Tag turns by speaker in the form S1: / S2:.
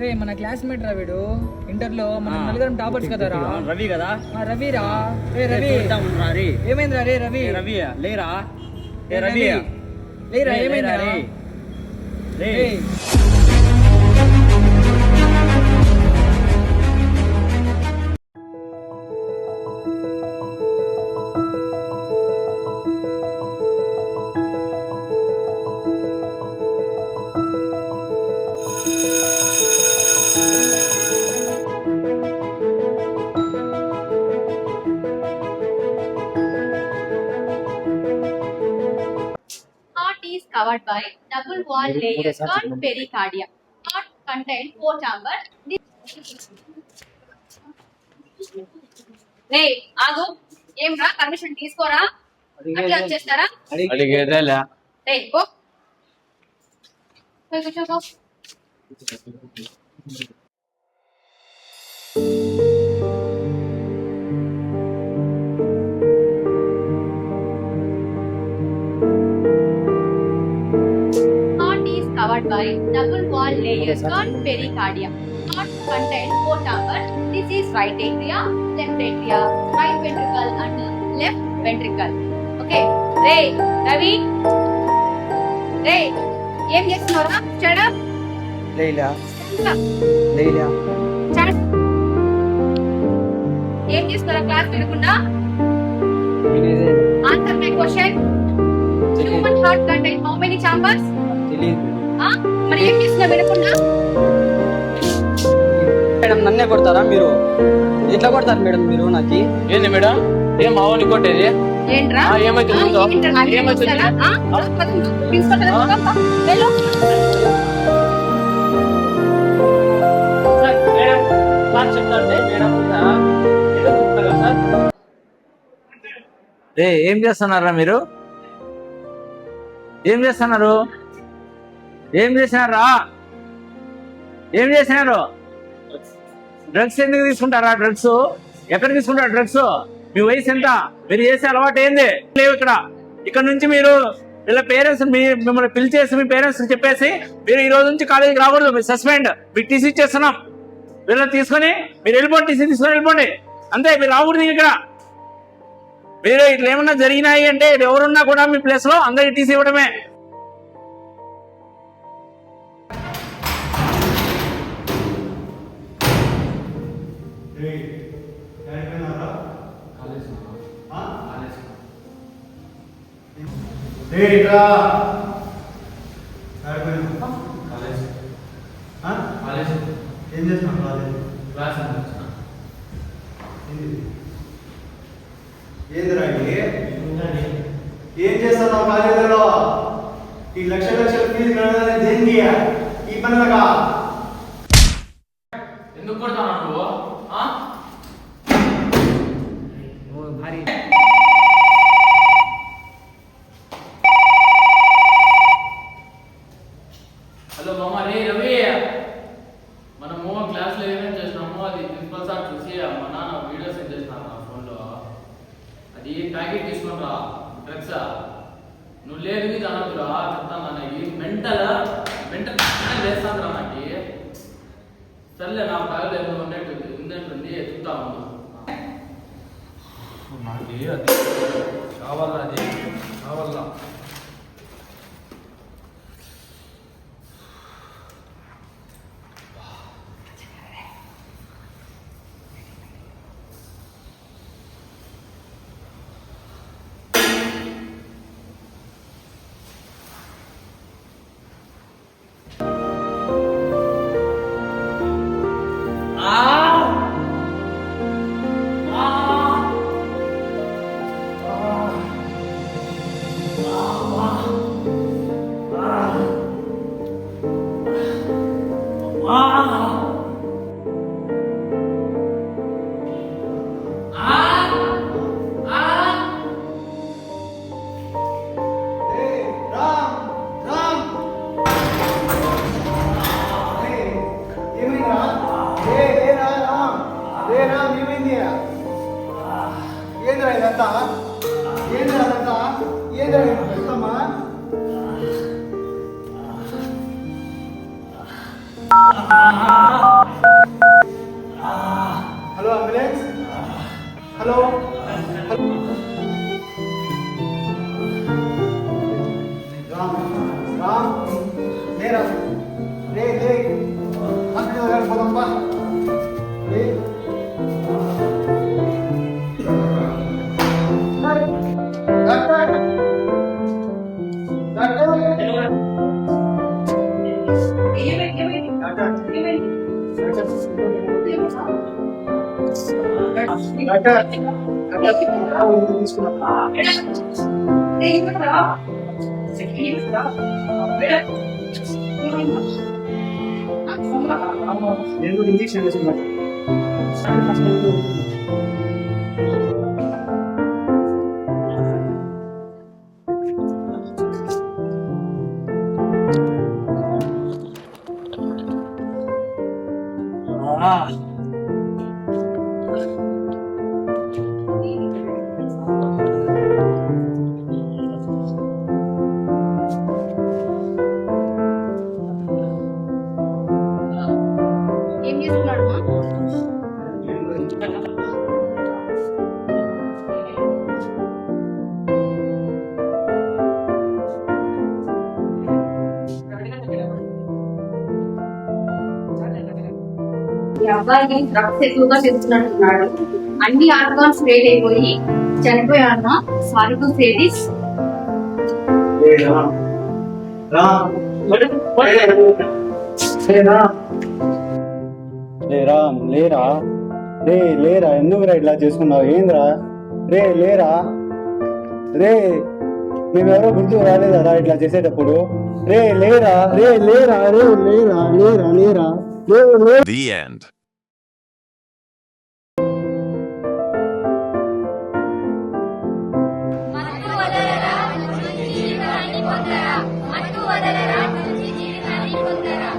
S1: రే మన క్లాస్మేట్ రా వీడు ఇంటర్ లో మన నలుగురం టాపర్స్ కదా రా.
S2: రవి కదా.
S1: రవి రా. రే రవి ఏమైంది రా? రే రవి
S2: రవి లేరా?
S1: రవి లేరా? ఏమైంది రా?
S3: Covered by double wall layer called pericardia. Heart contains 4 chambers. Hey, ఆగు. ఏం రా పర్మిషన్ తీసుకోరా? అట్లా వచ్చేస్తారా?
S2: అడిగేదేలా.
S3: Hey, go. కూర్చో. Covered by double wall layers called pericardia. Heart contains 4 chambers. This is right atria, left atria, right ventricle and left ventricle. Okay. Ray, Ravi. Ray, ఏం చేస్తున్నారా? Shut up.
S2: లేలా.
S3: Shut up. ఏం చేస్తున్నారా class వినకుండా? Answer my question. Human heart contains how many chambers? మరి ఏం చేస్తున్నా వినకుండా?
S2: Madam నన్నే కొడతారా మీరు? ఎట్లా కొడతారు మేడం మీరు? నాకు ఏంది మేడం? ఏం మావని కొట్టేది?
S3: ఏంట్రా?
S2: ఏమైతుంది?
S4: ఏం చేస్తున్నారా మీరు? ఏం చేస్తున్నారు? ఏం చేసినారా? ఏం చేసినారు? డ్రగ్స్ ఎందుకు తీసుకుంటారా? డ్రగ్స్ ఎక్కడ తీసుకుంటారు? డ్రగ్స్ మీ వయసు ఎంత? మీరు చేసే అలవాటు ఏంది? లేవు ఇక్కడ నుంచి మీరు వీళ్ళ పేరెంట్స్ మిమ్మల్ని పిలిచేసి మీ పేరెంట్స్ చెప్పేసి మీరు ఈ రోజు నుంచి కాలేజీకి రాకూడదు, మీరు సస్పెండ్, మీకు టీసీ ఇచ్చేస్తున్నాం. వీళ్ళని తీసుకొని మీరు వెళ్ళిపోండి, టీసీ తీసుకొని వెళ్ళిపోండి, అంతే. మీరు రాకూడదు ఇక్కడ. మీరు ఇట్లా ఏమన్నా జరిగినాయి అంటే ఎవరున్నా కూడా మీ ప్లేస్ లో అందరికి టీసీ ఇవ్వడమే.
S5: ఏం చేస్తున్నావు? ఏందిరా ఏం చేస్తున్నావు కాలేజీలో? ఈ లక్షల ఫీజు కడగాలని దేనికి? ఈ పనులగా
S4: ఎందుకు కొడతావు నువ్వు? హలో మామ. రే రవి, మనము క్లాస్ లో ఏమేమి చేసినామో అది ప్రిన్సిపల్ సార్ చూసి మా నాన్న వీడియో సెండ్ చేసినారు నా ఫోన్ లో. అది ప్యాకెట్ తీసుకుని రా. డ్రగ్స్ నువ్వు లేదు మీద అనొద్దురా, చెప్తాను నాకు మెంటల్ వేస్తాను రా. నాకు సర్లే, నా బ్యాగ్లో ఏదో ఉందంటుంది, ఎత్తుతా ఉన్నా. నాకు అది కావాలా? అది కావాలా?
S5: ఏంద్రా నేను ఇంజెక్షన్ వేసుకున్నాను.
S3: ఏం చేస్తున్నాడు మా? ఈ అబ్బాయికి డ్రగ్స్ ఎక్కువగా తీసుకున్నట్టున్నాడు. అన్ని ఆర్గాన్స్ ఫెయిల్ అయిపోయి చనిపోయాడు. Sorry to say this.
S5: లేరా లేరా ఎందుకురా ఇట్లా చేసుకున్నావు? ఏంద్రా రే లేరా రే మేమెవరో గుర్తు రాలేదా ఇట్లా చేసేటప్పుడు? రే లేరా లేరా లేరా లేరా
S6: The end.
S7: మత్తు వదలరా నుంచి జీవితాన్ని పొందరా. మత్తు వదలరా నుంచి జీవితాన్ని పొందరా.